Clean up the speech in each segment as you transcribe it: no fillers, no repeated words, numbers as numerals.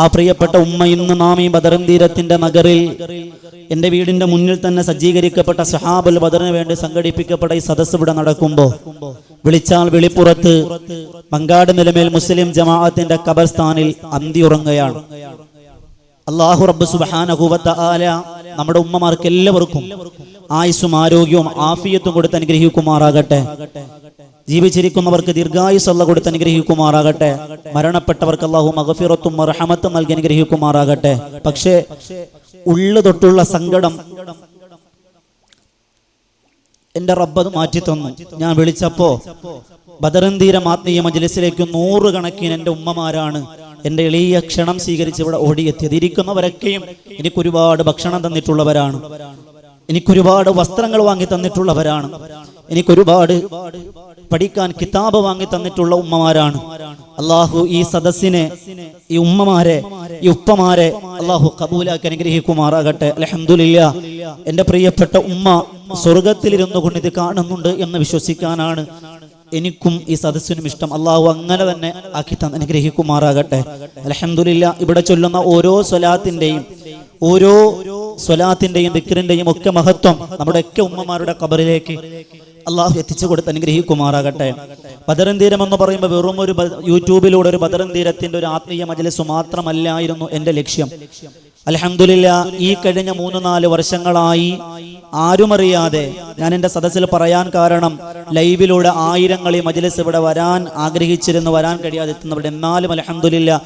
ആ പ്രിയപ്പെട്ട ഉമ്മ ഇന്ന് നാം ഈ ബദർ തീരത്തിന്റെ നഗറിൽ എൻ്റെ വീടിന്റെ മുന്നിൽ തന്നെ സജ്ജീകരിക്കപ്പെട്ട സഹാബുൽ ബദറിന് വേണ്ടി സംഘടിപ്പിക്കപ്പെട്ട ഈ സദസ്സ് ഇവിടെ നടക്കുമ്പോൾ വിളിച്ചാൽ വിളിപ്പുറത്ത് മങ്കാട് നിലമേൽ മുസ്ലിം ജമാഅത്തിന്റെ ഖബർസ്ഥാനിൽ അന്തിയുറങ്ങുകയാണ്. അല്ലാഹു റബ്ബ് സുബ്ഹാനഹു വ തആല നമ്മുടെ ഉമ്മമാർക്ക് എല്ലാവർക്കും ആയുസ്സും ആരോഗ്യവും ആഫിയത്തും കൊടുത്ത് അനുഗ്രഹിക്കുമാറാകട്ടെ. ജീവിച്ചിരിക്കുന്നവർക്ക് ദീർഘായുസ് അല്ലാഹു കൊടുത്ത് അനുഗ്രഹിക്കുമാറാകട്ടെ. മരണപ്പെട്ടവർക്ക് അല്ലാഹു മഗ്ഫിറത്തും മർഹമത്തും നൽകി അനുഗ്രഹിക്കുമാറാകട്ടെ. പക്ഷേ ഉള്ളു തൊട്ടുള്ള സങ്കടം എൻ്റെ റബ്ബ് മാറ്റി തന്നു. ഞാൻ വിളിച്ചപ്പോ ബദറുംതീരം ആത്മീയ മജ്‌ലിസിലേക്ക് 100 കണക്കിന് എൻ്റെ ഉമ്മമാരാണ് എൻ്റെ എളിയ ക്ഷണം സ്വീകരിച്ച് ഇവിടെ ഓടിയെത്തിയത്. ഇരിക്കുന്നവരൊക്കെയും എനിക്കൊരുപാട് ഭക്ഷണം തന്നിട്ടുള്ളവരാണ്, എനിക്കൊരുപാട് വസ്ത്രങ്ങൾ വാങ്ങി തന്നിട്ടുള്ളവരാണ്, എനിക്കൊരുപാട് പഠിക്കാൻ കിതാബ് വാങ്ങി തന്നിട്ടുള്ള ഉമ്മമാരാണ്. അള്ളാഹു ഈ സദസ്സിനെ, ഈ ഉമ്മമാരെ, ഈ ഉപ്പമാരെ അള്ളാഹു കബൂലാക്കി അനുഗ്രഹിക്കുമാറാകട്ടെ. അൽഹംദുലില്ലാ, എൻ്റെ പ്രിയപ്പെട്ട ഉമ്മ സ്വർഗത്തിലിരുന്നു കൊണ്ട് ഇത് കാണുന്നുണ്ട് എന്ന് വിശ്വസിക്കാനാണ് എനിക്കും ഈ സദസ്സിനും ഇഷ്ടം. അള്ളാഹു അങ്ങനെ തന്നെ ആക്കി തന്നെ അനുഗ്രഹിക്കുമാറാകട്ടെ. അൽഹംദുലില്ലാ, ഇവിടെ ചൊല്ലുന്ന ഓരോ സ്വലാത്തിന്റെയും ദിക്റിന്റെയും ഒക്കെ മഹത്വം നമ്മുടെ ഒക്കെ ഉമ്മമാരുടെ ഖബറിലേക്ക് അള്ളാഹു എത്തിച്ചു കൊടുത്ത് അനുഗ്രഹിക്കുമാറാകട്ടെ. ബദറുംതീരം എന്ന് പറയുമ്പോൾ വെറും ഒരു യൂട്യൂബിലൂടെ ഒരു ബദറുംതീരത്തിന്റെ ഒരു ആത്മീയ മജ്‌ലിസ് മാത്രമല്ലായിരുന്നു എൻ്റെ ലക്ഷ്യം. അൽഹംദുലില്ലാ, ഈ കഴിഞ്ഞ 3-4 വർഷങ്ങളായി ആരുമറിയാതെ ഞാൻ എൻ്റെ സദസ്സിൽ പറയാൻ കാരണം ലൈവിലൂടെ ആയിരങ്ങൾ ഈ മജ്‌ലിസ് ഇവിടെ വരാൻ ആഗ്രഹിച്ചിരുന്നു, വരാൻ കഴിയാതെ എത്തുന്നവരുടെ. എന്നാലും അൽഹംദുലില്ലാ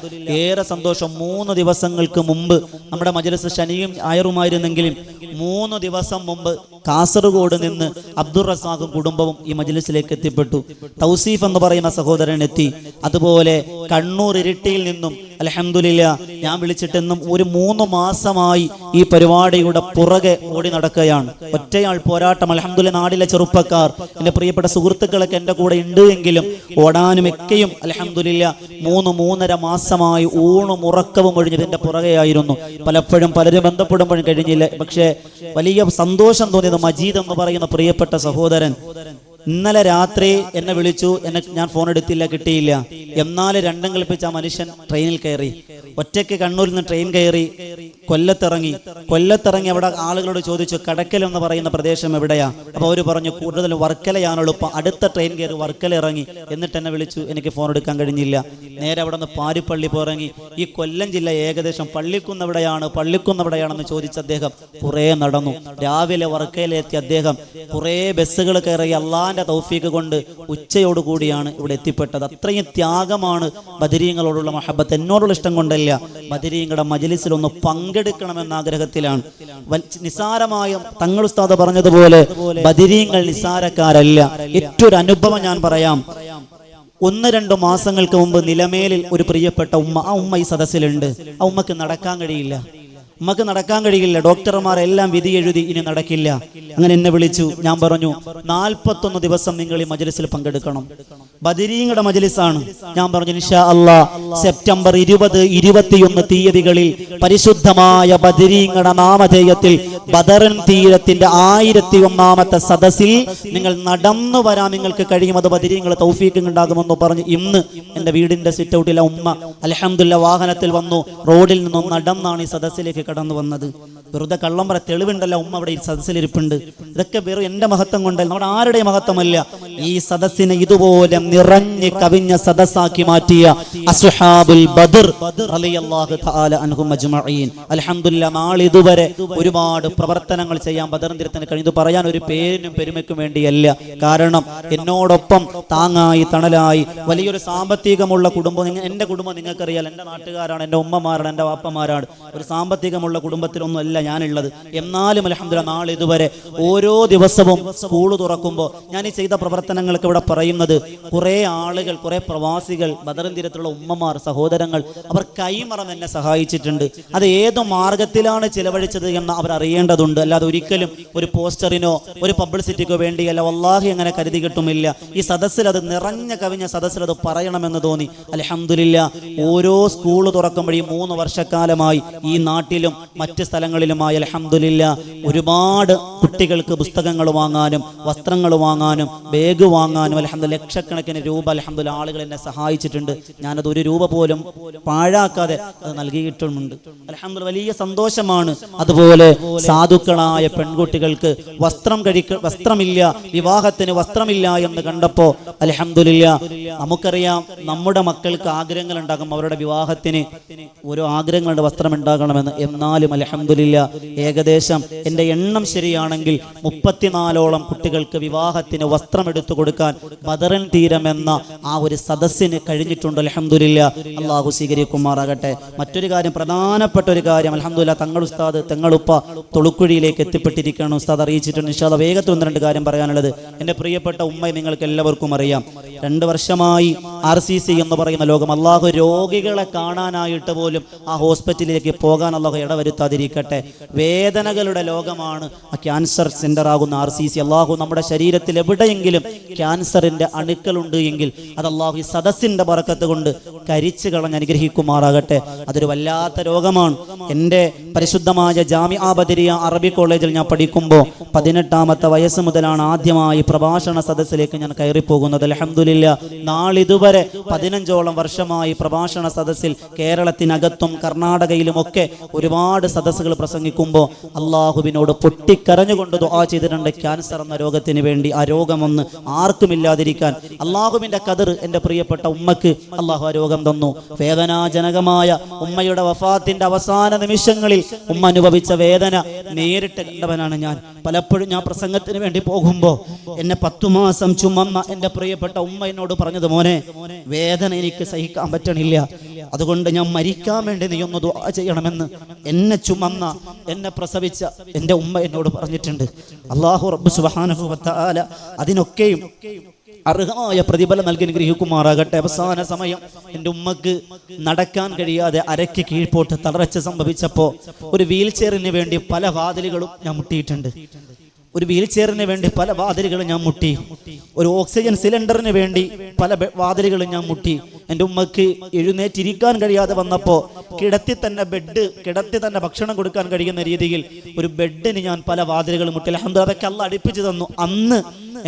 ഏറെ സന്തോഷം. 3 ദിവസങ്ങൾക്ക് മുമ്പ് നമ്മുടെ മജ്‌ലിസ് ശനിയും ഞായറുമായിരുന്നെങ്കിലും 3 ദിവസം മുമ്പ് കാസർഗോഡ് നിന്ന് അബ്ദുൾ റസാഖും കുടുംബവും ഈ മജ്‌ലിസിലേക്ക് എത്തിപ്പെട്ടു. തൗസീഫ് എന്ന് പറയുന്ന സഹോദരൻ എത്തി. അതുപോലെ കണ്ണൂർ ഇരിട്ടിയിൽ നിന്നും അൽഹംദുലില്ലാ ഞാൻ വിളിച്ചിട്ടെന്നും ഒരു 3 മാസമായി ഈ പരിപാടിയുടെ പുറകെ ഓടി നടക്കുകയാണ്. ഒറ്റയാൾ പോരാട്ടം. അൽഹംദുലില്ലാ, നാടിലെ ചെറുപ്പക്കാർ, എൻ്റെ പ്രിയപ്പെട്ട സുഹൃത്തുക്കളൊക്കെ എൻ്റെ കൂടെ ഉണ്ട് എങ്കിലും ഓടാനും ഒക്കെയും അൽഹംദുലില്ലാ 3-3.5 മാസമായി ഊണും ഉറക്കവും ഒഴിഞ്ഞത് എൻ്റെ പുറകെയായിരുന്നു. പലപ്പോഴും പലരും ബന്ധപ്പെടുമ്പോഴും കഴിഞ്ഞില്ല. പക്ഷേ വലിയ സന്തോഷം തോന്നിയത് മജീദ് എന്ന് പറയുന്ന പ്രിയപ്പെട്ട സഹോദരൻ ഇന്നലെ രാത്രി എന്നെ വിളിച്ചു. ഞാൻ ഫോൺ എടുത്തില്ല, കിട്ടിയില്ല. എന്നാൽ രണ്ടും കൽപ്പിച്ച ആ മനുഷ്യൻ ട്രെയിനിൽ കയറി, ഒറ്റയ്ക്ക് കണ്ണൂരിൽ നിന്ന് ട്രെയിൻ കയറി കൊല്ലത്തിറങ്ങി അവിടെ ആളുകളോട് ചോദിച്ചു കടക്കൽ എന്ന് പറയുന്ന പ്രദേശം എവിടെയാ? അപ്പോൾ അവർ പറഞ്ഞു കൂടുതൽ വർക്കലയാണ് എളുപ്പം, അടുത്ത ട്രെയിൻ കയറി വർക്കല ഇറങ്ങി. എന്നിട്ട് എന്നെ വിളിച്ചു. എനിക്ക് ഫോൺ എടുക്കാൻ കഴിഞ്ഞില്ല. നേരെ അവിടെ നിന്ന് പാരിപ്പള്ളി പോയിറങ്ങി. ഈ കൊല്ലം ജില്ല ഏകദേശം പള്ളിക്കുന്നെവിടെയാണെന്ന് ചോദിച്ച അദ്ദേഹം കുറേ നടന്നു. രാവിലെ വർക്കലയിലെത്തി അദ്ദേഹം കുറേ ബസ്സുകൾ കയറി. അള്ളാന്റെ തൗഫീഖ് കൊണ്ട് ഉച്ചയോടുകൂടിയാണ് ഇവിടെ എത്തിപ്പെട്ടത്. അത്രയും ത്യാഗമാണ് ബദരീങ്ങളോടുള്ള മഹബത്ത്. എന്നോടുള്ള ഇഷ്ടം കൊണ്ടല്ല, ബദരീങ്ങളുടെ മജ്‌ലിസിൽ ഒന്ന് പങ്കെടുക്കണമെന്ന ആഗ്രഹത്തിലാണ്. നിസാരമായ തങ്ങൾ ഉസ്താദ് പറഞ്ഞതുപോലെ ബദരീങ്ങൾ നിസാരക്കാരല്ല. ഏറ്റൊരു അനുഭവം ഞാൻ പറയാം. 1-2 മാസങ്ങൾക്ക് മുമ്പ് നിലമേലിൽ ഒരു പ്രിയപ്പെട്ട ഉമ്മ, ആ ഉമ്മ ഈ സദസ്സിലുണ്ട്. ആ ഉമ്മക്ക് നടക്കാൻ കഴിയില്ല. ഡോക്ടർമാരെല്ലാം വിധി എഴുതി ഇനി നടക്കില്ല. അങ്ങനെ എന്നെ വിളിച്ചു. ഞാൻ പറഞ്ഞു 41 ദിവസം നിങ്ങൾ ഈ മജ്‌ലിസിൽ പങ്കെടുക്കണം. ബദരീങ്ങളുടെ മജ്‌ലിസാണ്. ഞാൻ പറഞ്ഞു ഇൻഷാ അല്ലാഹ് സെപ്റ്റംബർ 20, 21 തീയതികളിൽ പരിശുദ്ധമായ ബദരീങ്ങളുടെ നാമധേയത്തിൽ ബദറുൻ തീരത്തിന്റെ 1001ാമത്തെ സദസ്സിൽ നിങ്ങൾ നടന്നു വരാൻ നിങ്ങൾക്ക് കഴിയും. അത് ബദരീങ്ങൾ തൗഫീഖ് ഉണ്ടാകുമെന്ന് പറഞ്ഞ് ഇന്ന് എൻ്റെ വീടിന്റെ സിറ്റ് ഔട്ടിലെ ഉമ്മ അൽഹംദുലില്ലാ വാഹനത്തിൽ വന്നു. റോഡിൽ നിന്നും നടന്നാണ് ഈ സദസ്സിലേക്ക് കടന്നു വന്നത്. വെറുതെ കള്ളം പറ, തെളിവുണ്ടല്ലോ, ഉമ്മ അവിടെ ഈ സദസ്സിലിരിപ്പുണ്ട്. ഇതൊക്കെ വെറും എൻ്റെ മഹത്വം കൊണ്ടല്ല, നമ്മുടെ ആരുടെയും മഹത്വമല്ല. ഈ സദസ്സിനെ ഇതുപോലെ നിറഞ്ഞ് കവിഞ്ഞ സദസ്സാക്കി മാറ്റിയ അസ്ഹാബുൽ ബദർ റളിയല്ലാഹു തആല അൻഹും അജ്മഈൻ. അൽഹംദുലില്ലാ, നാളിതുവരെ ഒരുപാട് പ്രവർത്തനങ്ങൾ ചെയ്യാൻ ബദർ തീരത്തിന് കഴിഞ്ഞു. പറയാൻ ഒരു പേരിനും പെരുമയ്ക്കും വേണ്ടിയല്ല. കാരണം എന്നോടൊപ്പം താങ്ങായി തണലായി വലിയൊരു സാമ്പത്തികമുള്ള കുടുംബം. എൻ്റെ കുടുംബം നിങ്ങൾക്കറിയാം, എൻ്റെ നാട്ടുകാരാണ്, എൻ്റെ ഉമ്മമാരാണ്, എൻ്റെ വാപ്പമാരാണ്. ഒരു സാമ്പത്തികമുള്ള കുടുംബത്തിലൊന്നും അല്ല ഞാനുള്ളത്. എന്നാലും അൽഹംദുലില്ലാ നാളിതുവരെ ഓരോ ദിവസവും സ്കൂൾ തുറക്കുമ്പോൾ ഞാൻ ഈ ചെയ്ത പ്രവർത്തനങ്ങൾക്ക് ഇവിടെ പറയുന്നത് കുറേ ആളുകൾ, കുറേ പ്രവാസികൾ, ബദർ തീരത്തുള്ള ഉമ്മമാർ, സഹോദരങ്ങൾ, അവർ കൈമറന്ന് എന്നെ സഹായിച്ചിട്ടുണ്ട്. അത് ഏത് മാർഗത്തിലാണ് ചിലവഴിച്ചത് എന്ന് അവർ അറിയേണ്ടതുണ്ട്. അല്ലാതെ ഒരിക്കലും ഒരു പോസ്റ്ററിനോ ഒരു പബ്ലിസിറ്റിക്കോ വേണ്ടിയല്ല. വല്ലാഹി അങ്ങനെ കരുതി കിട്ടുമില്ല. ഈ സദസ്സിൽ അത് നിറഞ്ഞ കവിഞ്ഞ സദസ്സിൽ അത് പറയണമെന്ന് തോന്നി. അൽഹംദുലില്ലാ ഓരോ സ്കൂൾ തുറക്കുമ്പോഴും 3 വർഷക്കാലമായി ഈ നാട്ടിലും മറ്റ് സ്ഥലങ്ങളിലുമായി അൽഹംദുലില്ലാ ഒരുപാട് കുട്ടികൾക്ക് പുസ്തകങ്ങൾ വാങ്ങാനും വസ്ത്രങ്ങൾ വാങ്ങാനും കേക്ക് വാങ്ങാനും അൽഹംദുലില്ലാ ലക്ഷക്കണക്കിന് രൂപ അൽഹംദുലില്ലാ ആളുകൾ എന്നെ സഹായിച്ചിട്ടുണ്ട്. ഞാനത് ഒരു രൂപ പോലും പാഴാക്കാതെ അത് നൽകിയിട്ടുമുണ്ട്. അൽഹംദുലില്ലാ വലിയ സന്തോഷമാണ്. അതുപോലെ സാധുക്കളായ പെൺകുട്ടികൾക്ക് വസ്ത്രമില്ല, വിവാഹത്തിന് വസ്ത്രമില്ല എന്ന് കണ്ടപ്പോൾ അൽഹംദുലില്ലാ നമുക്കറിയാം നമ്മുടെ മക്കൾക്ക് ആഗ്രഹങ്ങൾ ഉണ്ടാകും, അവരുടെ വിവാഹത്തിന് ഓരോ ആഗ്രഹങ്ങളുടെ വസ്ത്രം ഉണ്ടാകണമെന്ന്. എന്നാലും അൽഹംദുലില്ലാ ഏകദേശം എൻ്റെ എണ്ണം ശരിയാണെങ്കിൽ 34ഓളം കുട്ടികൾക്ക് വിവാഹത്തിന് വസ്ത്രം എടുത്തു കൊടുക്കാൻ ബദറൻ തീരം എന്ന ആ ഒരു സദസ്സിന് കഴിഞ്ഞിട്ടുണ്ട്. അൽഹംദുലില്ലാ അള്ളാഹു സ്വീകരിക്കുമാറാകട്ടെ. മറ്റൊരു കാര്യം, പ്രധാനപ്പെട്ട ഒരു കാര്യം, അൽഹംദുലില്ലാ തങ്ങൾ ഉസ്താദ് തെങ്ങളുപ്പ തൊളുക്കുഴിയിലേക്ക് എത്തിപ്പെട്ടിരിക്കുകയാണ്. ഉസ്താദ് അറിയിച്ചിട്ടുണ്ട്. ഇൻഷാ അല്ലാഹ് വേഗത്തിൽ 1-2 കാര്യം പറയാനുള്ളത്. എൻ്റെ പ്രിയപ്പെട്ട ഉമ്മയെ നിങ്ങൾക്ക് എല്ലാവർക്കും അറിയാം, 2 വർഷമായി RCC എന്ന് പറയുന്ന ലോകം, അള്ളാഹു രോഗികളെ കാണാനായിട്ട് പോലും ആ ഹോസ്പിറ്റലിലേക്ക് പോകാൻ അള്ളാഹു ഇടവരുത്താതിരിക്കട്ടെ. വേദനകളുടെ ലോകമാണ് ആ ക്യാൻസർ സെന്റർ ആകുന്ന RCC. അള്ളാഹു നമ്മുടെ ശരീരത്തിൽ എവിടെയെങ്കിലും ക്യാൻസറിന്റെ അണുക്കളുണ്ട് എങ്കിൽ അത് അള്ളാഹു ഈ സദസ്സിന്റെ ബറക്കത്ത് കൊണ്ട് കരിച്ചു കളഞ്ഞ് അനുഗ്രഹിക്കുമാറാകട്ടെ. അതൊരു വല്ലാത്ത രോഗമാണ്. എൻ്റെ പരിശുദ്ധമായ ജാമിഅ ബദരിയ അറബി കോളേജിൽ ഞാൻ പഠിക്കുമ്പോൾ 18ാമത്തെ വയസ്സ് മുതലാണ് ആദ്യമായി പ്രഭാഷണ സദസ്സിലേക്ക് ഞാൻ കയറിപ്പോകുന്നത്. അൽഹംദുലില്ലാ നാളിതുവരെ 15ഓളം വർഷമായി പ്രഭാഷണ സദസ്സിൽ കേരളത്തിനകത്തും കർണാടകയിലുമൊക്കെ ഒരുപാട് സദസ്സുകൾ പ്രസംഗിക്കുമ്പോൾ അള്ളാഹുവിനോട് പൊട്ടിക്കരഞ്ഞുകൊണ്ട് ദുആ ചെയ്തിട്ടുണ്ട്, ക്യാൻസർ എന്ന രോഗത്തിന് വേണ്ടി. ആ രോഗമൊന്ന് ആർക്കുമില്ലാതിരിക്കാൻ അള്ളാഹുവിൻ്റെ ഖദർ എൻ്റെ പ്രിയപ്പെട്ട ഉമ്മക്ക് അള്ളാഹു ആ രോഗം തന്നു. വേദനാജനകമായ ഉമ്മയുടെ വഫാത്തിന്റെ അവസാന നിമിഷങ്ങളിൽ ഉമ്മ അനുഭവിച്ച വേദന നേരിട്ട് കണ്ടവനാണ് ഞാൻ. പലപ്പോഴും ഞാൻ പ്രസംഗത്തിന് വേണ്ടി പോകുമ്പോൾ എന്നെ 10 മാസം ചുമന്ന എൻ്റെ പ്രിയപ്പെട്ട ഉമ്മ എന്നോട് പറഞ്ഞത്, മോനെ വേദന എനിക്ക് സഹിക്കാൻ പറ്റണില്ല, അതുകൊണ്ട് ഞാൻ മരിക്കാൻ വേണ്ടി നീ ഒന്ന് ദുആ ചെയ്യണമെന്ന് എന്നെ ചുമന്ന എന്നെ പ്രസവിച്ച എൻ്റെ ഉമ്മ എന്നോട് പറഞ്ഞിട്ടുണ്ട്. അല്ലാഹു റബ്ബ് സുബ്ഹാനഹു വ തആല അതിനൊക്കെയും അർഹമായ പ്രതിഫലം നൽകി അനുഗ്രഹിക്കുമാറാകട്ടെ. അവസാന സമയം എൻ്റെ ഉമ്മക്ക് നടക്കാൻ കഴിയാതെ അരയ്ക്ക് കീഴ്പോട്ട് തളർച്ച സംഭവിച്ചപ്പോൾ ഒരു വീൽ ചെയറിന് വേണ്ടി പല വാതിലുകളും ഞാൻ മുട്ടിയിട്ടുണ്ട്. ഒരു വീൽ ചെയറിന് വേണ്ടി പല വാതിലുകളും ഞാൻ മുട്ടി. ഒരു ഓക്സിജൻ സിലിണ്ടറിന് വേണ്ടി പല വാതിലുകളും ഞാൻ മുട്ടി. എൻ്റെ ഉമ്മക്ക് എഴുന്നേറ്റിരിക്കാൻ കഴിയാതെ വന്നപ്പോൾ കിടത്തി തന്നെ ഭക്ഷണം കൊടുക്കാൻ കഴിയുന്ന രീതിയിൽ ഒരു ബെഡിന് ഞാൻ പല വാതിലുകളും മുട്ടി. അൽഹംദുലില്ലാ അതൊക്കെ അല്ലാഹ് അടുപ്പിച്ചു തന്നു. അന്ന്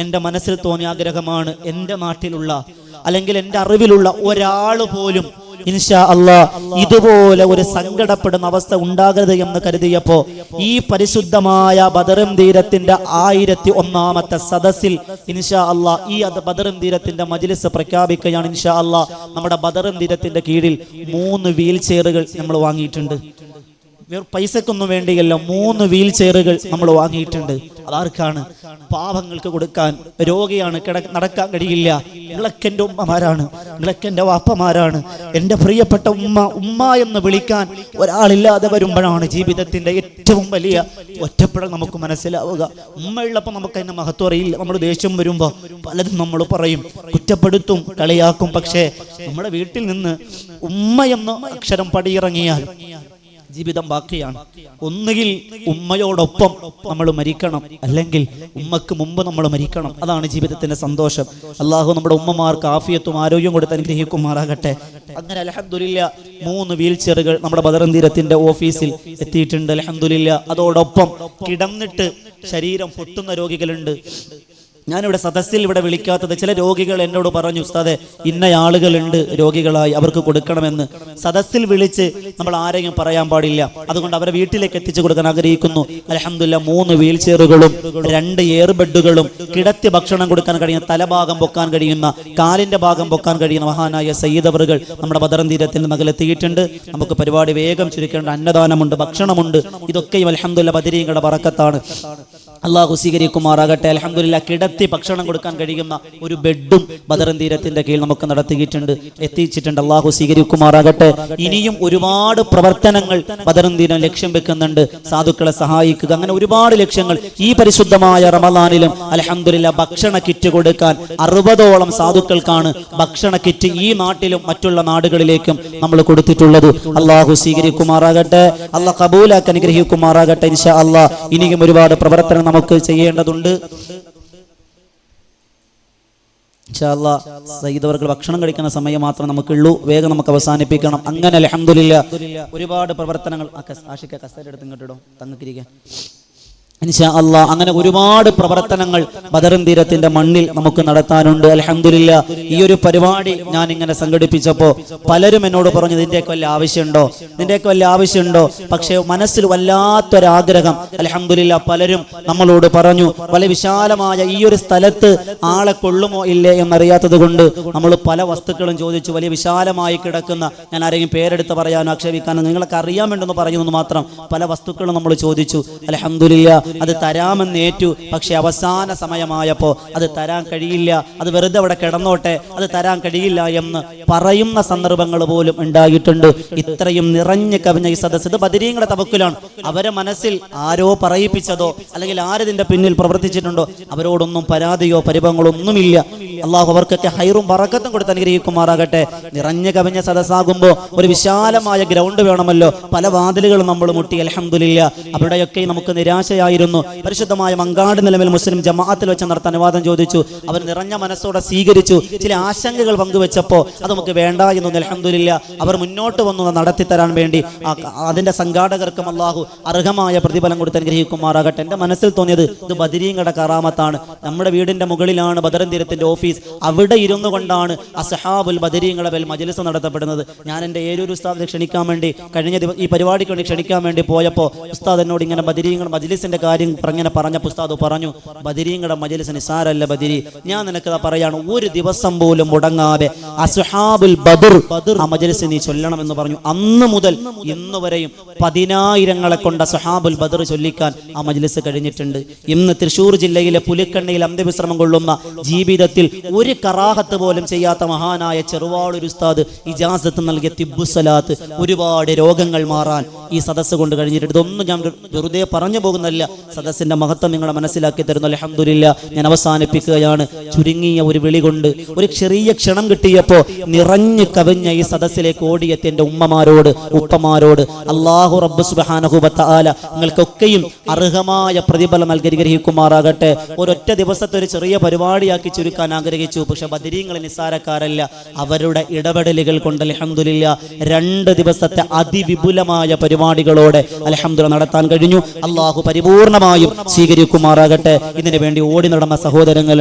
എൻ്റെ മനസ്സിൽ തോന്നിയ ആഗ്രഹമാണ്, എൻ്റെ നാട്ടിലുള്ള അല്ലെങ്കിൽ എൻ്റെ അറിവിലുള്ള ഒരാൾ പോലും ഇൻഷാ അല്ലാഹ് ഇതുപോലെ ഒരു സങ്കടപ്പെടുന്ന അവസ്ഥ ഉണ്ടാകരുത് എന്ന് കരുതിയപ്പോൾ ഈ പരിശുദ്ധമായ ബദറും തീരത്തിന്റെ 1001ാമത്തെ സദസ്സിൽ ഇൻഷാ അല്ലാഹ് ഈ ബദറും തീരത്തിന്റെ മജ്ലിസ് പ്രഖ്യാപിക്കുകയാണ്. ഇൻഷാ അല്ലാഹ് നമ്മുടെ ബദറും തീരത്തിന്റെ കീഴിൽ 3 വീൽ ചെയറുകൾ നമ്മൾ വാങ്ങിയിട്ടുണ്ട്. പൈസക്കൊന്നും വേണ്ടിയല്ല, 3 വീൽ ചെയറുകൾ നമ്മൾ വാങ്ങിയിട്ടുണ്ട്. അതാർക്കാണ്? പാവങ്ങൾക്ക് കൊടുക്കാൻ. രോഗിയാണ്, നടക്കാൻ കഴിയില്ല. നിങ്ങളൊക്കെ എൻ്റെ ഉമ്മമാരാണ്, നിങ്ങളൊക്കെ എൻ്റെ വാപ്പമാരാണ്. എൻ്റെ പ്രിയപ്പെട്ട ഉമ്മ എന്ന് വിളിക്കാൻ ഒരാളില്ലാതെ വരുമ്പോഴാണ് ജീവിതത്തിൻ്റെ ഏറ്റവും വലിയ ഒറ്റപ്പെടൽ നമുക്ക് മനസ്സിലാവുക. ഉമ്മ ഉള്ളപ്പോൾ നമുക്ക് അതിൻ്റെ മഹത്വം അറിയില്ല. നമ്മൾ ദേഷ്യം വരുമ്പോൾ പലതും നമ്മൾ പറയും, കുറ്റപ്പെടുത്തും, കളിയാക്കും. പക്ഷേ നമ്മുടെ വീട്ടിൽ നിന്ന് ഉമ്മ എന്ന അക്ഷരം പടിയിറങ്ങിയാൽ ജീവിതം ബാക്കിയാണ്. ഒന്നുകിൽ ഉമ്മയോടൊപ്പം നമ്മൾ മരിക്കണം, അല്ലെങ്കിൽ ഉമ്മക്ക് മുമ്പ് നമ്മൾ മരിക്കണം. അതാണ് ജീവിതത്തിന്റെ സന്തോഷം. അള്ളാഹു നമ്മുടെ ഉമ്മമാർക്ക് ആഫിയത്തും ആരോഗ്യം കൊടുത്ത് അനുഗ്രഹിക്കുമാറാകട്ടെ. അങ്ങനെ അൽഹംദുലില്ലാ 3 വീൽ ചെയറുകൾ നമ്മുടെ ബദറും തീരത്തിന്റെ ഓഫീസിൽ എത്തിയിട്ടുണ്ട്. അൽഹംദുലില്ലാ അതോടൊപ്പം കിടന്നിട്ട് ശരീരം പൊട്ടുന്ന രോഗികളുണ്ട്. ഞാനിവിടെ സദസ്സിൽ ഇവിടെ വിളിക്കാത്തത്, ചില രോഗികൾ എന്നോട് പറഞ്ഞു, ഉസ്താദേ ഇന്ന ആളുകളുണ്ട് രോഗികളായി, അവർക്ക് കൊടുക്കണമെന്ന്. സദസ്സിൽ വിളിച്ച് നമ്മൾ ആരെയും പറയാൻ പാടില്ല. അതുകൊണ്ട് അവരെ വീട്ടിലേക്ക് എത്തിച്ചു കൊടുക്കാൻ ആഗ്രഹിക്കുന്നു. അൽഹംദുലില്ലാ 3 വീൽ ചെയറുകളും 2 എയർ ബെഡുകളും കിടത്തി ഭക്ഷണം കൊടുക്കാൻ കഴിയുന്ന, തലഭാഗം പൊക്കാൻ കഴിയുന്ന, കാലിന്റെ ഭാഗം പൊക്കാൻ കഴിയുന്ന മഹാനായ സയ്യിദ് അവറുകൾ നമ്മുടെ ബദറും തീരത്തിന്റെ മകലെത്തിയിട്ടുണ്ട്. നമുക്ക് പരിപാടി വേഗം ചുരുക്കേണ്ട. അന്നദാനമുണ്ട്, ഭക്ഷണമുണ്ട്. ഇതൊക്കെയും അൽഹംദുലില്ലാ ബദരീങ്ങളുടെ ബറക്കത്താണ്. അള്ളാഹു സ്വീകരിക്കുമാറാകട്ടെ. അൽഹംദുലില്ലാ കിടത്തി ഭക്ഷണം കൊടുക്കാൻ കഴിയുന്ന ഒരു ബെഡും ബദറും തീരത്തിന്റെ കീഴിൽ നമുക്ക് എത്തിച്ചിട്ടുണ്ട്. അള്ളാഹു സ്വീകരിക്കുമാറാകട്ടെ. ഇനിയും ഒരുപാട് പ്രവർത്തനങ്ങൾ ബദറും തീരം ലക്ഷ്യം വെക്കുന്നുണ്ട്. സാധുക്കളെ സഹായിക്കുക, അങ്ങനെ ഒരുപാട് ലക്ഷ്യങ്ങൾ ഈ പരിശുദ്ധമായ റമളാനിലും അൽഹംദുലില്ലാ ഭക്ഷണ കിറ്റ് കൊടുക്കാൻ 60ഓളം സാധുക്കൾക്കാണ് ഭക്ഷണ കിറ്റ് ഈ നാട്ടിലും മറ്റുള്ള നാടുകളിലേക്കും നമ്മൾ കൊടുത്തിട്ടുള്ളത്. അള്ളാഹു സ്വീകരിക്കുമാറാകട്ടെ. അള്ളാഹ് ഖബൂലാക്കി അനുഗ്രഹിക്കുമാറാകട്ടെ. ഇൻഷാ അള്ളാഹ് ഇനിയും ഒരുപാട് പ്രവർത്തനം നമുക്ക് ചെയ്യേണ്ടതുണ്ട്. ഇൻഷാ അല്ലാഹ് സയ്യിദ് അവർക്ക് ഭക്ഷണം കഴിക്കുന്ന സമയം മാത്രം നമുക്കുള്ളൂ. വേഗം നമുക്ക് അവസാനിപ്പിക്കണം. അങ്ങനെ അൽഹംദുലില്ലാ ഒരുപാട് പ്രവർത്തനങ്ങൾ. ആഷിക കസേര എടുത്ത് ഇങ്ങോട്ടിടും, തങ്ങക്കിരിക്കാൻ. ഇൻഷാ അല്ലാഹ് അങ്ങനെ ഒരുപാട് പ്രവർത്തനങ്ങൾ ബദറും തീരത്തിന്റെ മണ്ണിൽ നമുക്ക് നടത്താനുണ്ട്. അൽഹംദുലില്ലാ ഈ ഒരു പരിപാടി ഞാൻ ഇങ്ങനെ സംഘടിപ്പിച്ചപ്പോൾ പലരും എന്നോട് പറഞ്ഞു, നിന്റെയൊക്കെ വല്ല ആവശ്യമുണ്ടോ? പക്ഷേ മനസ്സിൽ വല്ലാത്തൊരാഗ്രഹം അൽഹംദുലില്ലാ പലരും നമ്മളോട് പറഞ്ഞു, വളരെ വിശാലമായ ഈ ഒരു സ്ഥലത്ത് ആളെ കൊള്ളുമോ ഇല്ലേ എന്നറിയാത്തത് കൊണ്ട് നമ്മൾ പല വസ്തുക്കളും ചോദിച്ചു. വലിയ വിശാലമായി കിടക്കുന്ന, ഞാൻ ആരെങ്കിലും പേരെടുത്ത് പറയാനോ ആക്ഷേപിക്കാനോ, നിങ്ങളൊക്കെ അറിയാൻ വേണ്ടെന്ന് പറയുന്നത് മാത്രം പല വസ്തുക്കളും നമ്മൾ ചോദിച്ചു. അൽഹംദുലില്ലാ അത് തരാമെന്ന് ഏറ്റു. പക്ഷെ അവസാന സമയമായപ്പോൾ അത് തരാൻ കഴിയില്ല, അത് വെറുതെ അവിടെ കിടന്നോട്ടെ, അത് തരാൻ കഴിയില്ല എന്ന് പറയുന്ന സന്ദർഭങ്ങൾ പോലും ഉണ്ടായിട്ടുണ്ട്. ഇത്രയും നിറഞ്ഞു കവിഞ്ഞ ഈ സദസ്സ് ഇത് ബദരീങ്ങളുടെ തവക്കുലാണ്. അവരെ മനസ്സിൽ ആരോ പറയിപ്പിച്ചതോ അല്ലെങ്കിൽ ആരതിന്റെ പിന്നിൽ പ്രവർത്തിച്ചിട്ടുണ്ടോ അവരോടൊന്നും പരാതിയോ പരിഭവങ്ങളോ ഒന്നുമില്ല. അള്ളാഹു അവർക്കൊക്കെ ഹൈറും ബറക്കത്തും കൊടുത്ത് അനുഗ്രഹിക്കുമാറാകട്ടെ. നിറഞ്ഞു കവിഞ്ഞ സദസ്സാകുമ്പോൾ ഒരു വിശാലമായ ഗ്രൗണ്ട് വേണമല്ലോ. പല വാതിലുകളും നമ്മൾ മുട്ടി. അൽഹംദുലില്ലാ അവിടെയൊക്കെ നമുക്ക് നിരാശയായിരുന്നു. പരിശുദ്ധമായ മങ്കാട് നിലവിൽ മുസ്ലിം ജമാഅത്തിൽ വെച്ച് നടത്താൻ അനുവാദം ചോദിച്ചു. അവർ നിറഞ്ഞ മനസ്സോടെ സ്വീകരിച്ചു. ചില ആശങ്കകൾ പങ്കുവെച്ചപ്പോൾ അത് നമുക്ക് വേണ്ട എന്നു അൽഹംദുലില്ലാ അവർ മുന്നോട്ട് വന്നു നടത്തി തരാൻ വേണ്ടി അതിന്റെ സംഘാടകർക്കും അള്ളാഹു അർഹമായ പ്രതിഫലം കൊടുത്ത് അനുഗ്രഹിക്കുമാറാകട്ടെ. എൻ്റെ മനസ്സിൽ തോന്നിയത് ഇത് ബദരീങ്ങളുടെ കറാമത്താണ്. നമ്മുടെ വീടിന്റെ മുകളിലാണ് ബദറും തീരത്തിന്റെ ഓഫീസ്. അവിടെ ഇരുന്നു കൊണ്ടാണ് അസ്ഹാബുൽ ബദരീങ്ങളുടെ മേൽ മജ്‌ലിസ് നടത്തപ്പെടുന്നത്. ഞാൻ എൻ്റെ ഏരൂർ ഉസ്താദിനെ ക്ഷണിക്കാൻ വേണ്ടി കഴിഞ്ഞ ഈ പരിപാടിക്ക് വേണ്ടി ക്ഷണിക്കാൻ വേണ്ടി പോയപ്പോൾ ഉസ്താദ് എന്നോട് ഇങ്ങനെ ബദരീങ്ങളുടെ മജ്‌ലിസിന്റെ കാര്യം പറഞ്ഞപ്പോൾ ഉസ്താദ് പറഞ്ഞു, ബദരീങ്ങളുടെ മജ്‌ലിസ് നിസാരല്ല ബദരി, ഞാൻ നിനക്ക് പറയാണ്, ഒരു ദിവസം പോലും മുടങ്ങാതെ അസ്ഹാബുൽ ബദർ ആ മജ്‌ലിസ് നീ ചൊല്ലണം എന്ന് പറഞ്ഞു. അന്ന് മുതൽ ഇന്ന് വരെയും 10,000 കൊണ്ട് അസ്ഹാബുൽ ബദർ ചൊല്ലിക്കാൻ ആ മജ്‌ലിസ് കഴിഞ്ഞിട്ടുണ്ട്. ഇന്ന് തൃശ്ശൂർ ജില്ലയിലെ പുലിക്കണ്ണയിൽ അന്ത്യവിശ്രമം കൊള്ളുന്ന, ജീവിതത്തിൽ ഒരു കറാഹത്ത് പോലും ചെയ്യാത്ത മഹാനായ ചെറുവാളൂർ ഉസ്താദ് ഇജാസത്ത് നൽകിയ തിബ്ബുസ്സലാത്ത് ഒരുപാട് രോഗങ്ങൾ മാറാൻ ഈ സദസ്സ് കൊണ്ട് കഴിഞ്ഞിട്ടുണ്ട്. ഇതൊന്നും ഞാൻ വെറുതെ പറഞ്ഞു പോകുന്നില്ല, സദസ്സിന്റെ മഹത്വം നിങ്ങളെ മനസ്സിലാക്കി തരുന്നു. അൽഹംദുലില്ലാ ഞാൻ അവസാനിപ്പിക്കുകയാണ്. ചുരുങ്ങിയ ഒരു വിളി കൊണ്ട് ഒരു ചെറിയ ക്ഷണം കിട്ടിയപ്പോൾ നിറഞ്ഞു കവിഞ്ഞ ഈ സദസ്സിലേക്ക് ഓടിയെത്തിയ എൻ്റെ ഉമ്മമാരോട് ഉപ്പമാരോട് അല്ലാഹു റബ്ബ് സുബ്ഹാനഹു വ തആല നിങ്ങൾക്കൊക്കെയും അർഹമായ പ്രതിഫലം നൽകി അനുഗ്രഹിക്കുമാറാകട്ടെ. ഒരൊറ്റ ദിവസത്തെ ഒരു ചെറിയ പരിപാടിയാക്കി ചുരുക്കാൻ ആഗ്രഹിച്ചു. പക്ഷെ ബദരീങ്ങൾ നിസ്സാരക്കാരല്ല. അവരുടെ ഇടപെടലുകൾ കൊണ്ട് അൽഹംദുലില്ലാ 2 ദിവസത്തെ അതിവിപുലമായ പരിപാടികളോടെ അൽഹംദുലില്ലാ നടത്താൻ കഴിഞ്ഞു. അല്ലാഹു പരിപൂർണമായും സ്വീകരിക്കുമാറാകട്ടെ. ഇതിനു വേണ്ടി ഓടി നടന്ന സഹോദരങ്ങൾ